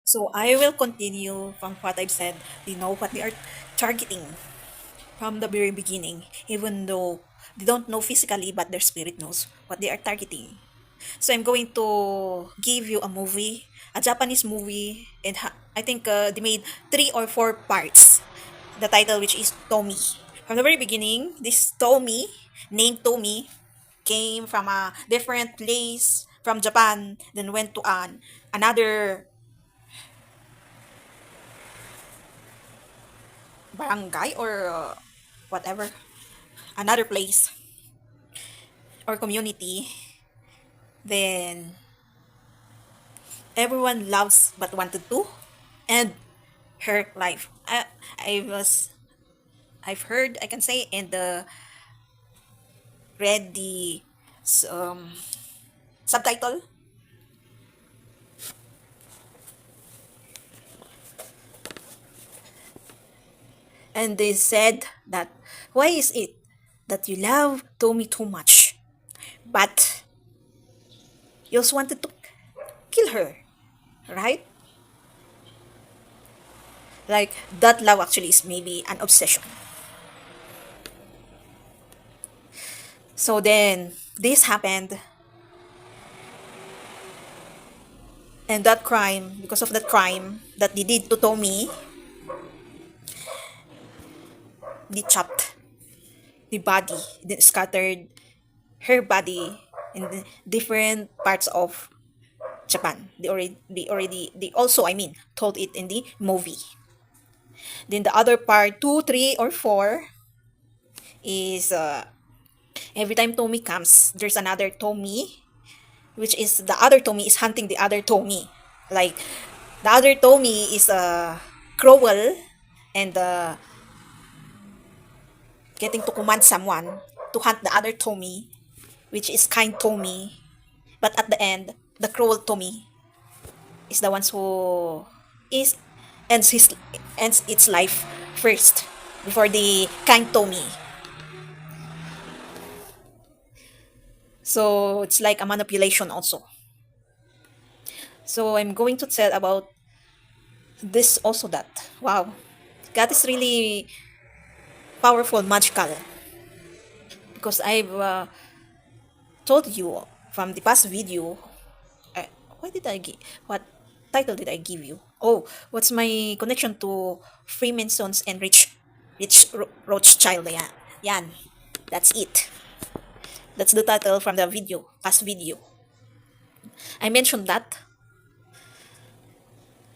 So I will continue from what I've said. They know what they are targeting from the very beginning, even though they don't know physically, but their spirit knows what they are targeting. So I'm going to give you a movie, a Japanese movie, and I think they made 3 or 4 parts. The title, which is Tomie. From the very beginning, this Tomie, named Tomie, came from a different place from Japan, then went to another barangay or whatever, another place or community. Then everyone loves but wanted to, and her life. I was I've heard, I can say, and read the um, subtitle, and they said that why is it that you love Tommy too much, but you also wanted to kill her, right? Like that love actually is maybe an obsession. So then this happened, and that crime, because of that crime that they did to Tommy, they chopped the body, they scattered her body in the different parts of Japan. They also, I mean, told it in the movie. Then the other part, 2, 3, or 4, is every time Tommy comes, there's another Tommy, which is the other Tommy is hunting the other Tommy. Like the other Tommy is cruel and getting to command someone to hunt the other Tommy, which is kind Tommy. But at the end, the cruel Tommy is the ones who is ends his ends its life first before the kind Tommy. So it's like a manipulation also. So I'm going to tell about this also that wow, God is really powerful, magical, because I've told you from the past video. Uh, why did I give? What title did I give you? Oh, what's my connection to Freemasons and Rothschild? Yan, yan. That's it. That's the title from the video, past video. I mentioned that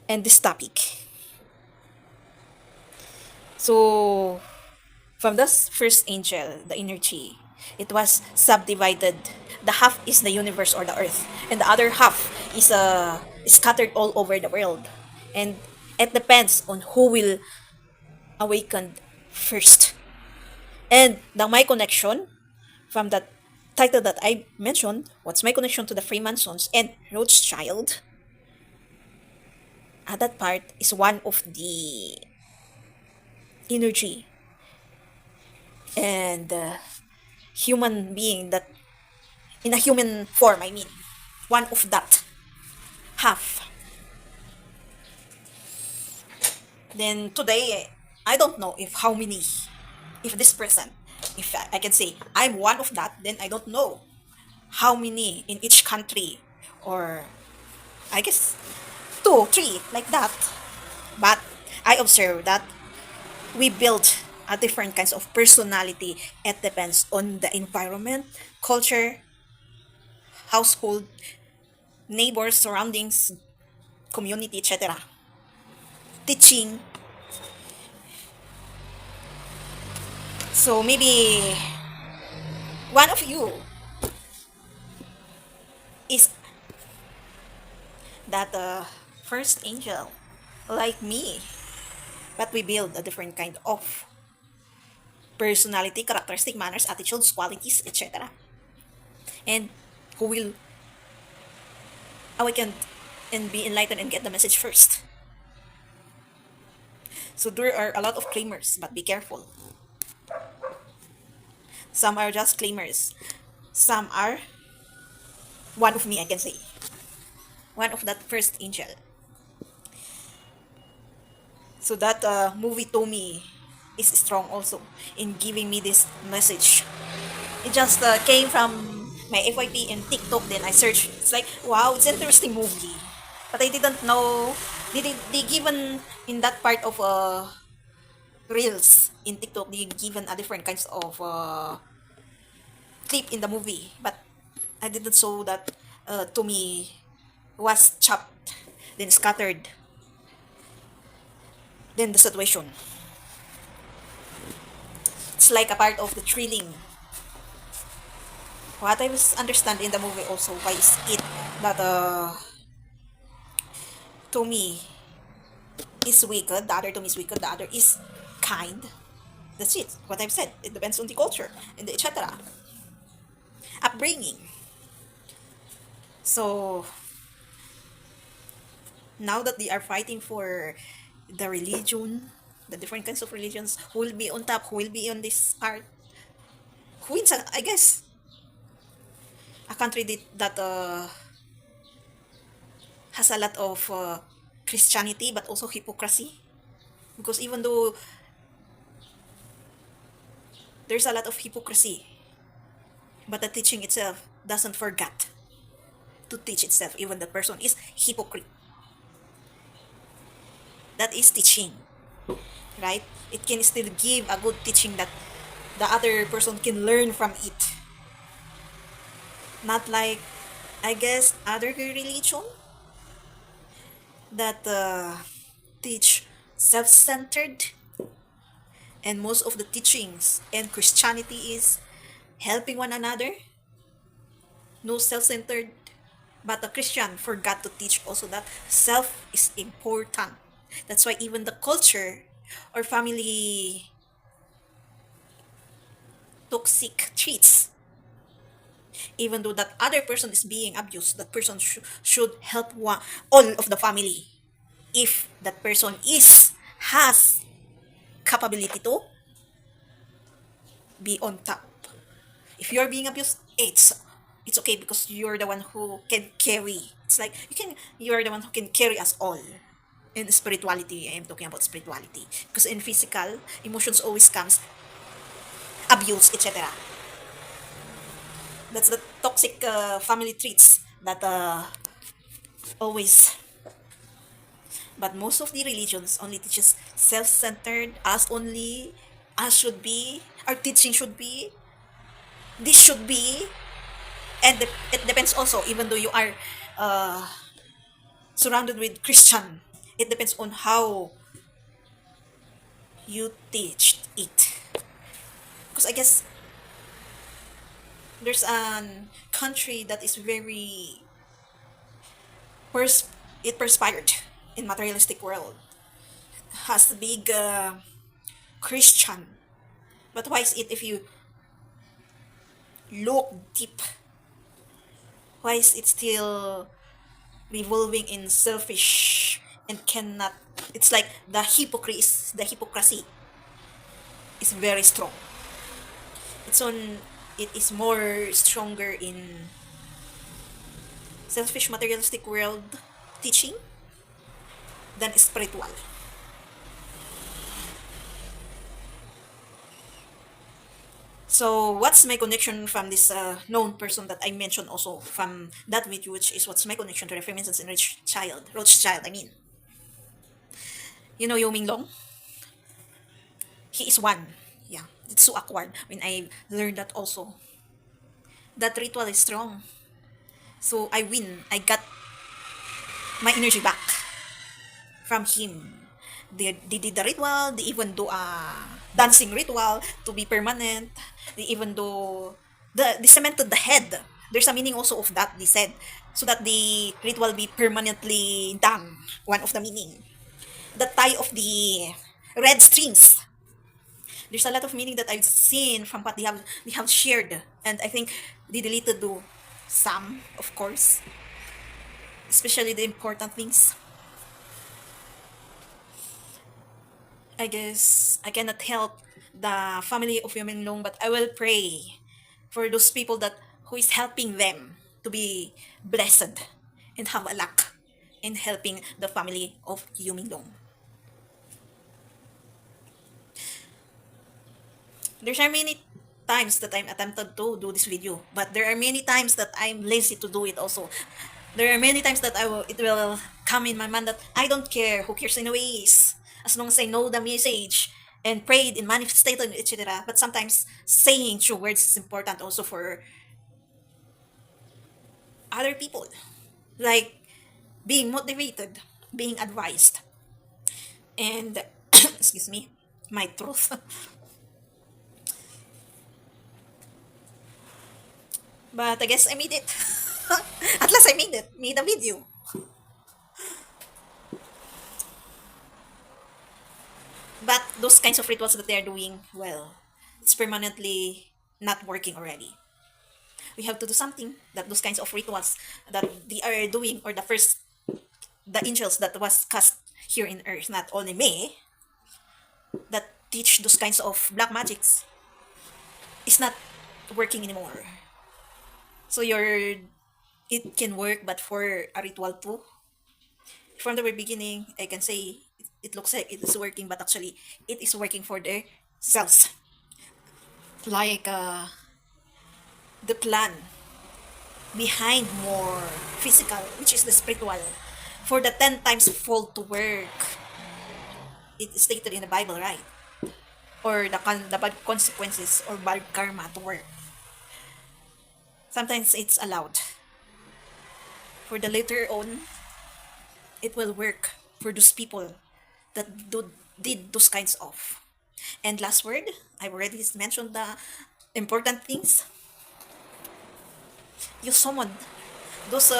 and this topic. So from the first angel, the energy, it was subdivided. The half is the universe or the earth, and the other half is scattered all over the world. And it depends on who will awaken first. And my connection from that title that I mentioned, what's my connection to the Freemasons and Rothschild? That part is one of the energy and human being that in a human form, I mean, one of that half. Then today, I don't know if how many, if this person, if I can say I'm one of that, then I don't know how many in each country, or I guess 2, 3, like that. But I observe that we build a different kinds of personality. It depends on the environment, culture, household, neighbors, surroundings, community, etc. Teaching. So maybe one of you is that first angel, like me, but we build a different kind of personality, characteristic, manners, attitudes, qualities, etc. And who will awaken and be enlightened and get the message first. So there are a lot of claimers, but be careful. Some are just claimers. Some are one of me, I can say. One of that first angel. So that movie TOMIE is strong also in giving me this message. It just came from my FYP and TikTok. Then I searched. It's like, wow, it's interesting movie. But I didn't know they given in that part of reels in TikTok. They given a different kinds of clip in the movie. But I didn't saw that Tommy was chopped, then scattered, then the situation. It's like a part of the thrilling. What I was understand in the movie also, why is it that Tommy is wicked, the other Tommy is wicked, the other is kind. That's it. What I've said. It depends on the culture and the etc. Upbringing. So now that they are fighting for the religion, the different kinds of religions, who will be on top, who will be on this part, who wins, I guess, a country that has a lot of Christianity but also hypocrisy. Because even though there's a lot of hypocrisy, but the teaching itself doesn't forget to teach itself. Even the person is hypocrite. That is teaching, right? It can still give a good teaching that the other person can learn from it. Not like, I guess, other religion that teach self-centered, and most of the teachings and Christianity is helping one another, no self-centered. But the Christian forgot to teach also that self is important. That's why even the culture or family toxic treats, even though that other person is being abused, that person should help all of the family. If that person is has capability to be on top. If you're being abused, it's okay because you're the one who can carry. It's like you're the one who can carry us all. In spirituality, I am talking about spirituality. Because in physical, emotions always comes abuse, etc. That's the toxic family traits that always. But most of the religions only teaches self-centered, us only, us should be, our teaching should be, this should be, and it depends also. Even though you are uh, surrounded with Christian, it depends on how you teach it. Because I guess there's an country that is very pers- it perspired in materialistic world, has the big Christian. But why is it, if you look deep, why is it still revolving in selfish and cannot, it's like the hypocrisy is very strong. It's on, it is more stronger in selfish materialistic world teaching than spiritual. So what's my connection from this known person that I mentioned also from that video, which is what's my connection to the feminists and rich child, I mean. You know Menglong? He is one. Yeah. It's so awkward when I learned that also. That ritual is strong. So I win. I got my energy back from him. They did the ritual, they even do a dancing ritual to be permanent. They even do they cemented the head. There's a meaning also of that, they said. So that the ritual be permanently done. One of the meaning. The tie of the red strings. There's a lot of meaning that I've seen from what they have shared. And I think they deleted do some, of course. Especially the important things. I guess I cannot help the family of Menglong, but I will pray for those people that who is helping them to be blessed and have a luck in helping the family of Menglong. There are many times that I'm attempted to do this video, but there are many times that I'm lazy to do it also. There are many times that it will come in my mind that I don't care, who cares anyways, as long as I know the message and prayed and manifested, etc. But sometimes saying true words is important also for other people, like being motivated, being advised, and excuse me, my truth. But I guess I made it. At last I made a video. But those kinds of rituals that they're doing, well, it's permanently not working already. We have to do something that those kinds of rituals that they are doing, or the angels that was cast here in earth, not only me, that teach those kinds of black magics, is not working anymore. So it can work, but for a ritual too. From the very beginning, I can say it looks like it is working, but actually it is working for their selves. Like the plan behind more physical, which is the spiritual, for the 10 times fold to work. It is stated in the Bible, right? Or the bad consequences or bad karma to work. Sometimes it's allowed. For the later on, it will work for those people that did those kinds of. And last word, I've already mentioned the important things. You summon those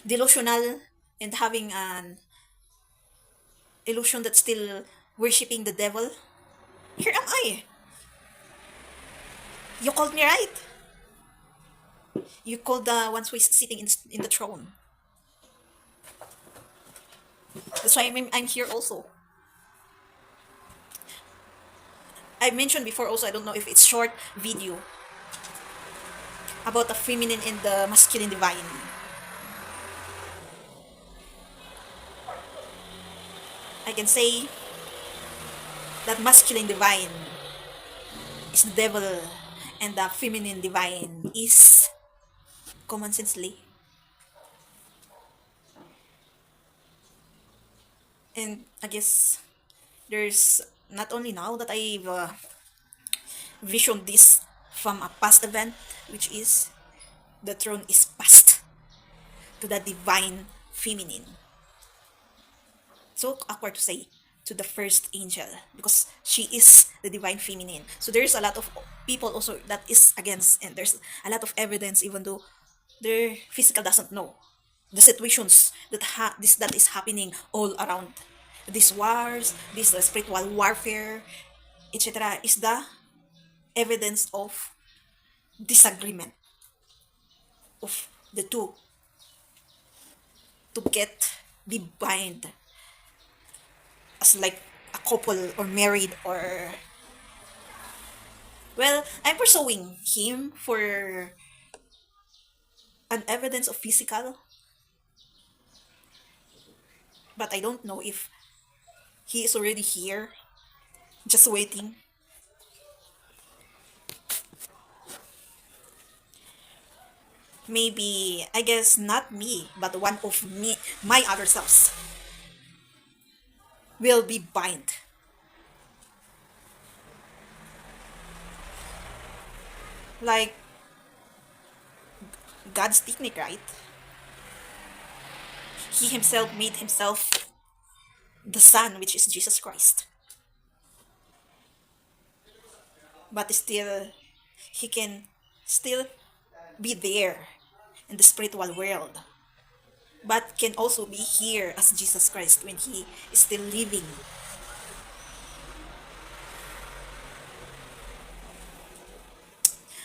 delusional and having an illusion that's still worshipping the devil. Here am I. You called me, right? You called the ones who is sitting in the throne. That's why I'm here also. I mentioned before also, I don't know if it's short video about the feminine and the masculine divine. I can say that masculine divine is the devil and the feminine divine is common sensely. And I guess there's not only now that I've visioned this from a past event, which is the throne is passed to the divine feminine. So awkward to say to the first angel because she is the divine feminine. So there's a lot of people also that is against, and there's a lot of evidence even though their physical doesn't know the situations that is happening all around. These wars, this spiritual warfare, etc., is the evidence of disagreement of the two to get be bind as like a couple or married or, well, I'm pursuing him for an evidence of physical, but I don't know if he is already here just waiting. Maybe, I guess not me, but one of me, my other selves will be bind. Like God's technique, right? He himself made himself the Son, which is Jesus Christ. But still, he can still be there in the spiritual world, but can also be here as Jesus Christ when he is still living.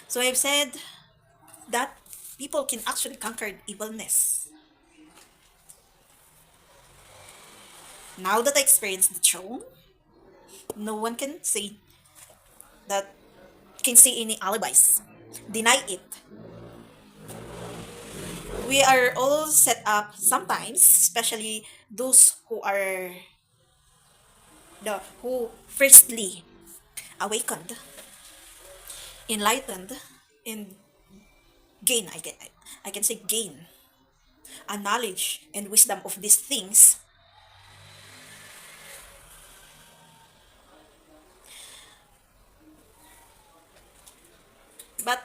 So I've said that people can actually conquer evilness. Now that I experienced the throne, no one that can say any alibis, deny it. We are all set up sometimes, especially those who are the who firstly awakened, enlightened, and gain, I can say gain a knowledge and wisdom of these things. But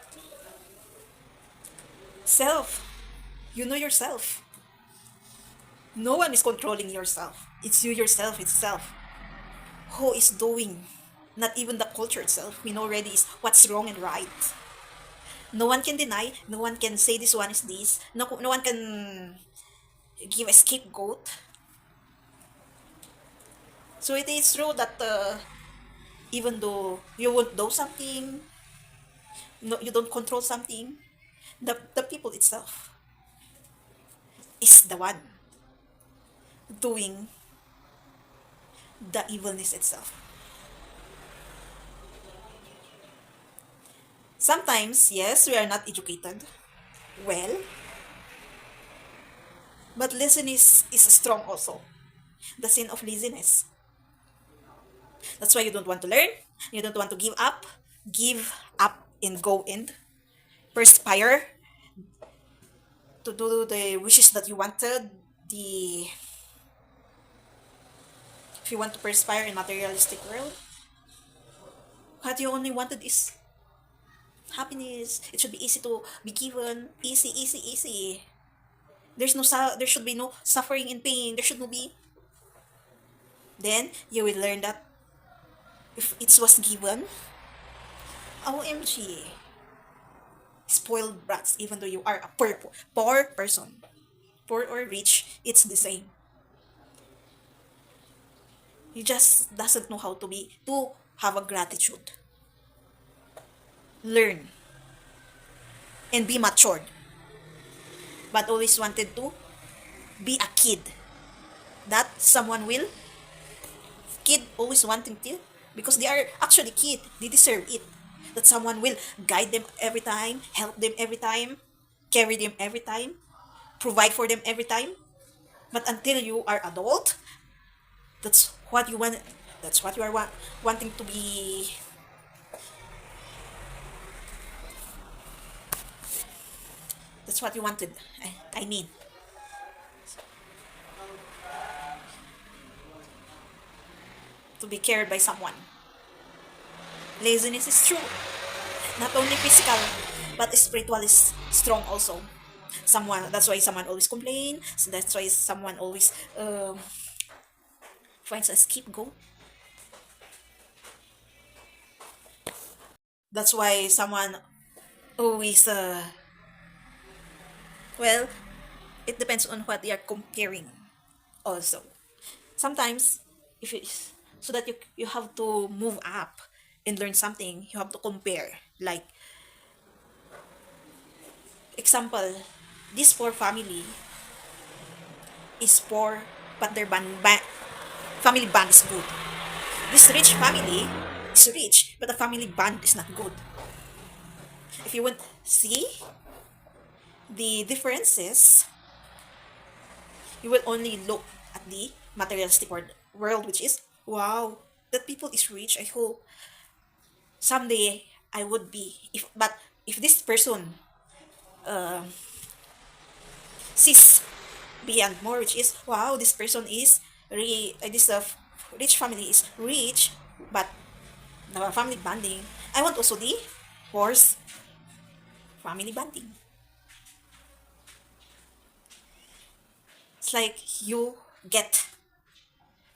self, you know yourself. No one is controlling yourself. It's you yourself itself who is doing. Not even the culture itself. We know already is what's wrong and right. No one can deny. No one can say this one is this. No one can give a scapegoat. So it is true that even though you won't do something, no, you don't control something, the people itself is the one doing the evilness itself. Sometimes, yes, we are not educated well, but laziness is strong also. The sin of laziness. That's why you don't want to learn. You don't want to give up. Give up and go and perspire to do the wishes that you wanted. The If you want to perspire in materialistic world, what you only wanted is happiness. It should be easy to be given. Easy, easy, easy. There should be no suffering and pain. There should not be. Then you will learn that if it was given, OMG, spoiled brats. Even though you are a poor person, poor or rich, it's the same. You just doesn't know how to have a gratitude. Learn and be matured, but always wanted to be a kid. That someone will kid always wanting to, because they are actually kid. They deserve it. That someone will guide them every time, help them every time, carry them every time, provide for them every time. But until you are adult, that's what you want. That's what you are wanting to be. That's what you wanted. I mean, to be cared by someone. Laziness is true. Not only physical, but spiritual is strong also. That's why someone always complain. So that's why someone always finds a scapegoat. That's why someone always well, it depends on what they are comparing also. Sometimes if it's so that you have to move up and learn something, you have to compare. Like example, this poor family is poor, but their family band is good. This rich family is rich, but the family band is not good. If you want see the differences, you will only look at the materialistic world, which is wow, that people is rich. I hope someday I would be. If this person sees beyond more, which is wow, this person is this rich family is rich, but the family bonding. I want also the horse family bonding. It's like you get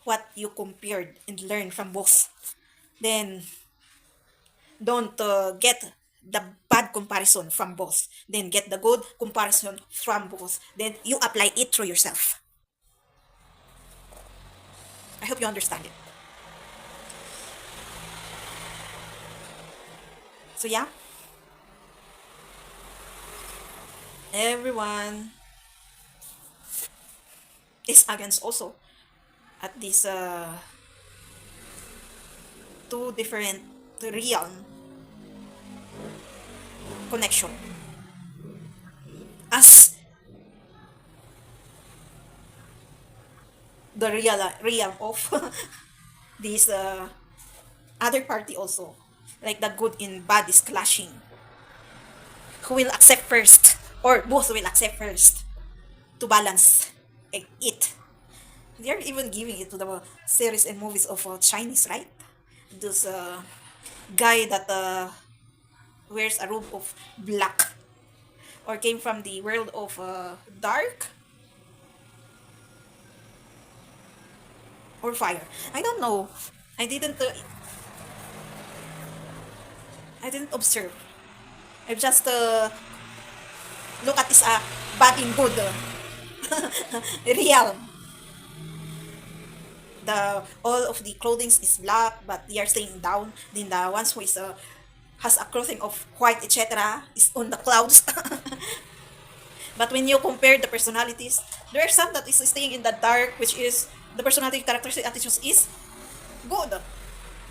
what you compared and learn from both. Then don't get the bad comparison from both. Then get the good comparison from both. Then you apply it through yourself. I hope you understand it. So yeah, everyone is against also at these two different realm connection. As the realm of this other party also, like the good and bad is clashing. Who will accept first, or both will accept first to balance it. They are even giving it to the series and movies of Chinese, right? This guy that wears a robe of black, or came from the world of dark or fire. I don't know. I didn't. I didn't observe. I just look at this bad and good real. The all of the clothing is black, but they are staying down. Then the ones who is has a clothing of white, etc., is on the clouds. But when you compare the personalities, there are some that is staying in the dark, which is the personality, characteristic, attitudes is good.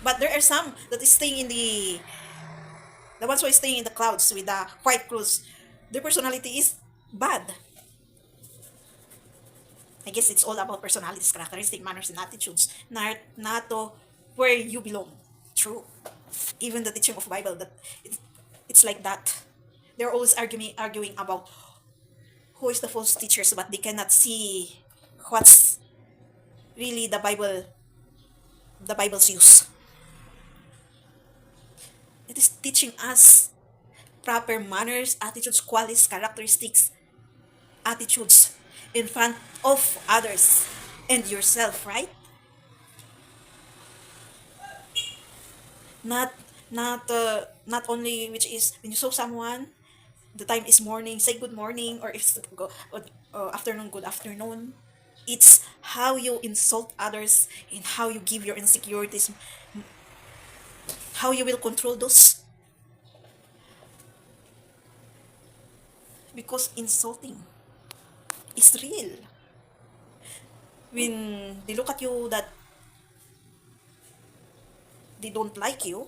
But there are some that is staying in the ones who is staying in the clouds with the white clothes. Their personality is bad. I guess it's all about personalities, characteristic, manners, and attitudes. Not to where you belong. True. Even the teaching of Bible, that it's like that. They're always arguing about who is the false teachers, but they cannot see what's really the Bible's use. It is teaching us proper manners, attitudes, qualities, characteristics, attitudes in front of others and yourself, right? Not not only which is when you saw someone, the time is morning, say good morning, or if it's afternoon, good afternoon. It's how you insult others and how you give your insecurities, how you will control those, because insulting is real. When they look at you that they don't like you,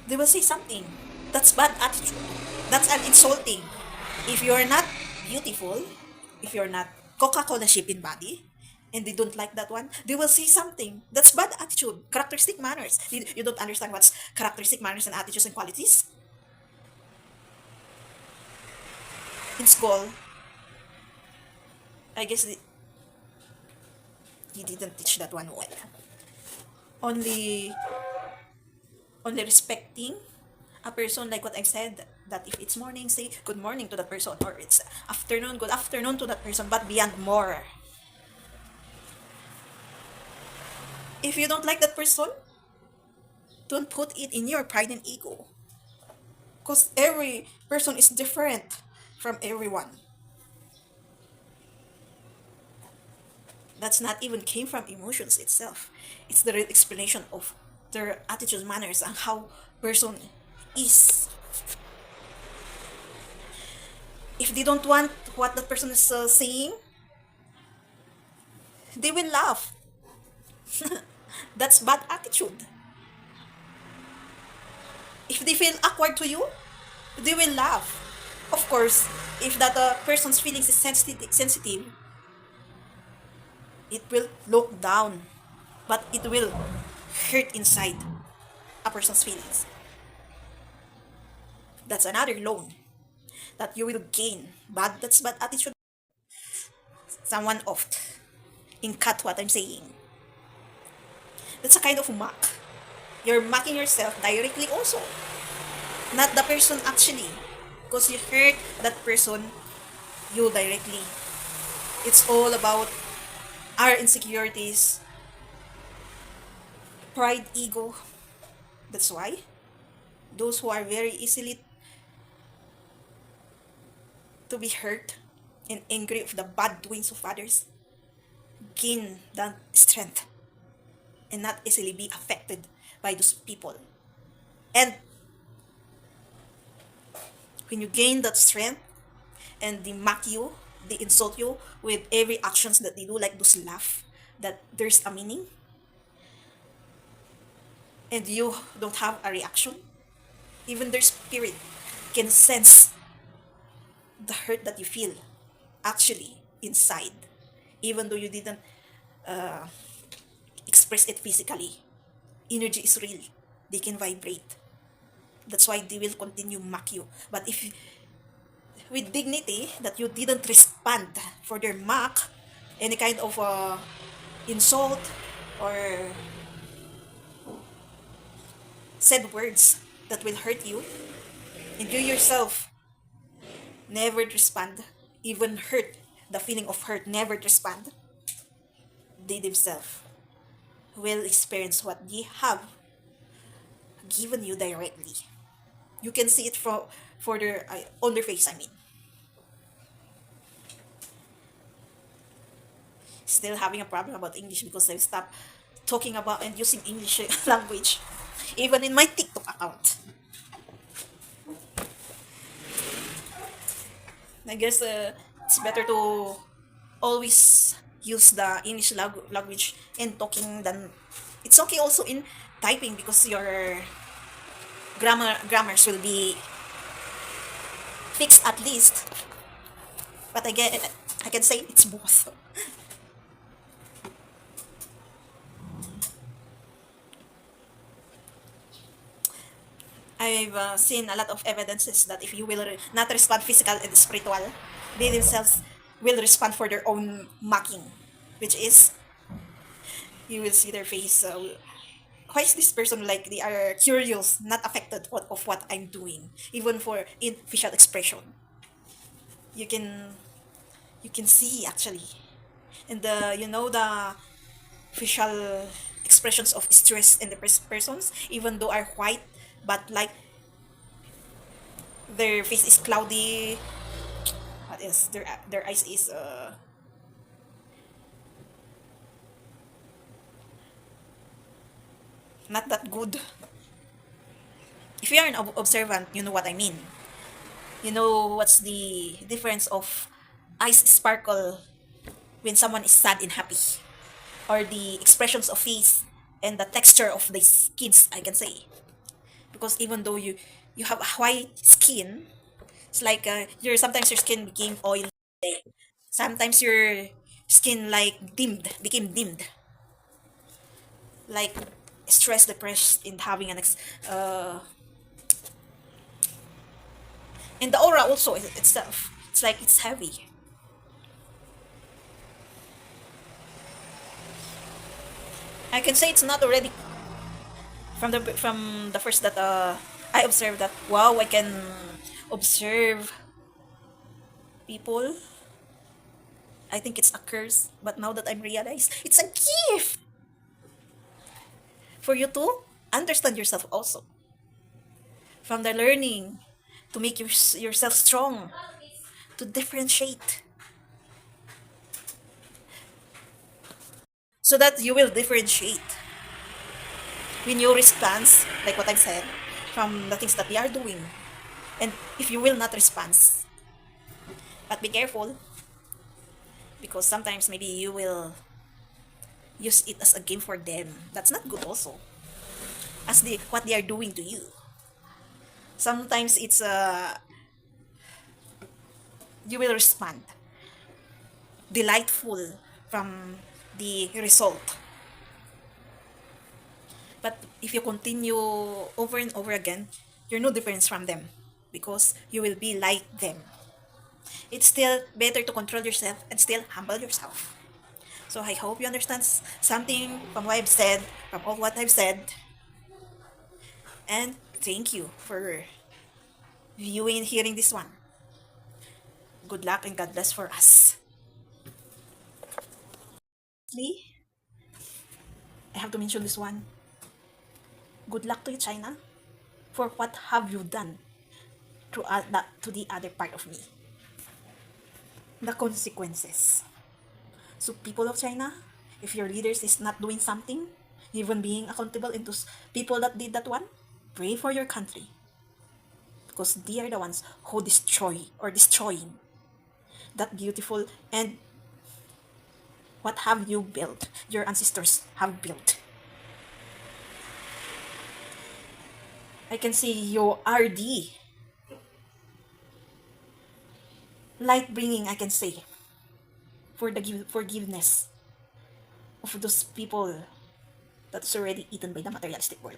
they will say something. That's bad attitude. That's an insulting. If you're not beautiful, if you're not Coca-Cola shape in body, and they don't like that one, they will say something. That's bad attitude. Characteristic manners. You don't understand what's characteristic manners and attitudes and qualities? In school, I guess he didn't teach that one well. Only only respecting a person, like what I've said, that if it's morning, say good morning to that person, or it's afternoon, good afternoon to that person, but beyond more. If you don't like that person, don't put it in your pride and ego. Because every person is different from everyone. That's not even came from emotions itself. It's the real explanation of their attitudes, manners, and how person is. If they don't want what that person is saying, they will laugh. That's bad attitude. If they feel awkward to you, they will laugh. Of course, if that person's feelings is sensitive, it will look down, but it will hurt inside a person's feelings. That's another loan that you will gain. That's bad attitude. Someone oft in cut what I'm saying. That's a kind of mock. You're mocking yourself directly also. Not the person actually. Because you hurt that person, you directly. It's all about our insecurities, pride, ego. That's why those who are very easily to be hurt and angry of the bad doings of others gain that strength and not easily be affected by those people. And when you gain that strength and they mock you, they insult you with every actions that they do, like those laugh, that there's a meaning, and you don't have a reaction, even their spirit can sense the hurt that you feel actually inside, even though you didn't express it physically. Energy is real. They can vibrate. That's why they will continue mock you. But if with dignity that you didn't respond for their mock, any kind of insult or said words that will hurt you, and you yourself never respond, even hurt, the feeling of hurt, never respond, they themselves will experience what they have given you directly. You can see it for their on their face. I mean, still having a problem about English because I've stopped talking about and using English language, even in my TikTok account. I guess it's better to always use the English language in talking than it's okay also in typing because your grammars will be fixed at least. But again, I can say it's both. I've seen a lot of evidences that if you will not respond physical and spiritual, they themselves will respond for their own mocking, which is you will see their face. Why is this person like they are curious, not affected of what I'm doing, even for in facial expression. You can you can see actually, and the the facial expressions of stress in the persons, even though are white, but like their face is cloudy. What is their eyes is not that good. If you are an observant, you know what I mean. You know what's the difference of eyes sparkle when someone is sad and happy, or the expressions of face and the texture of the skins, I can say. Because even though you have a white skin, it's like sometimes your skin became oily. Sometimes your skin like became dimmed, like stress, depressed, and having uh, and the aura also itself. It's like it's heavy. I can say it's not already from the first that I observed that wow, I can observe people. I think it's a curse, but now that I'm realized, it's a gift for you to understand yourself also. From the learning to make yourself strong, to differentiate, so that you will differentiate when you respond, like what I've said, from the things that they are doing. And if you will not respond, but be careful because sometimes maybe you will use it as a game for them. That's not good also. As what they are doing to you. Sometimes it's you will respond delightful from the result. But if you continue over and over again, you're no difference from them because you will be like them. It's still better to control yourself and still humble yourself. So I hope you understand something from what I've said, from all what I've said. And thank you for viewing and hearing this one. Good luck and God bless for us. Lastly, I have to mention this one. Good luck to you, China, for what have you done to the other part of me. The consequences. So people of China, if your leaders is not doing something, even being accountable into people that did that one, pray for your country. Because they are the ones who destroy or destroying that beautiful and what have you built, your ancestors have built. I can see your RD. Light bringing, I can say, for the forgiveness. of those people that is already eaten by the materialistic world.